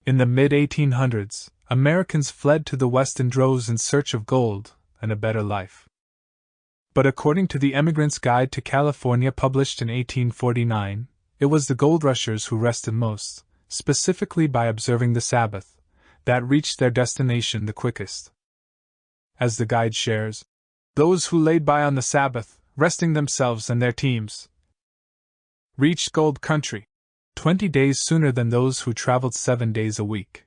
In the mid-1800s, Americans fled to the West in droves in search of gold and a better life. But according to the Emigrant's Guide to California published in 1849, it was the gold rushers who rested most, specifically by observing the Sabbath, that reached their destination the quickest. As the guide shares, those who laid by on the Sabbath, resting themselves and their teams, reached gold country 20 days sooner than those who traveled 7 days a week.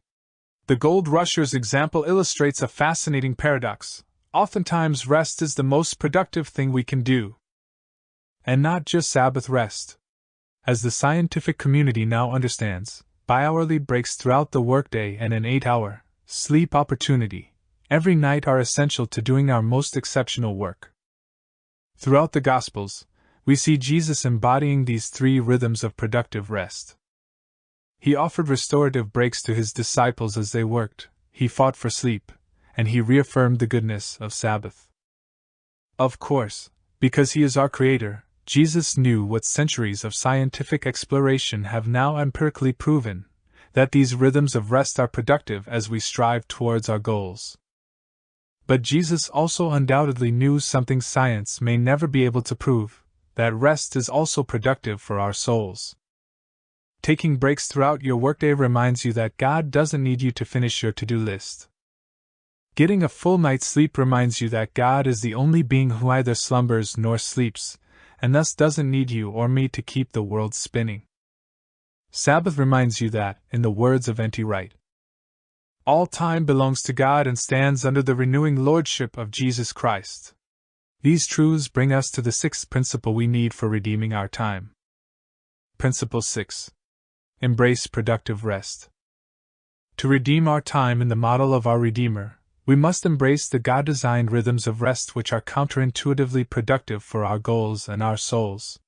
The gold rusher's example illustrates a fascinating paradox. Oftentimes rest is the most productive thing we can do. And not just Sabbath rest. As the scientific community now understands, bi-hourly breaks throughout the workday and an 8-hour sleep opportunity every night are essential to doing our most exceptional work. Throughout the Gospels, we see Jesus embodying these 3 rhythms of productive rest. He offered restorative breaks to his disciples as they worked, he fought for sleep, and he reaffirmed the goodness of Sabbath. Of course, because he is our Creator, Jesus knew what centuries of scientific exploration have now empirically proven, that these rhythms of rest are productive as we strive towards our goals. But Jesus also undoubtedly knew something science may never be able to prove, that rest is also productive for our souls. Taking breaks throughout your workday reminds you that God doesn't need you to finish your to-do list. Getting a full night's sleep reminds you that God is the only being who neither slumbers nor sleeps, and thus doesn't need you or me to keep the world spinning. Sabbath reminds you that, in the words of N.T. Wright, all time belongs to God and stands under the renewing lordship of Jesus Christ. These truths bring us to the 6th principle we need for redeeming our time. Principle 6. Embrace productive rest. To redeem our time in the model of our Redeemer, we must embrace the God-designed rhythms of rest which are counterintuitively productive for our goals and our souls.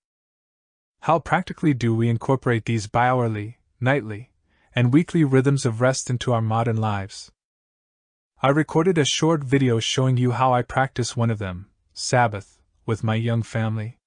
How practically do we incorporate these bi-hourly, nightly, and weekly rhythms of rest into our modern lives? I recorded a short video showing you how I practice one of them, Sabbath, with my young family.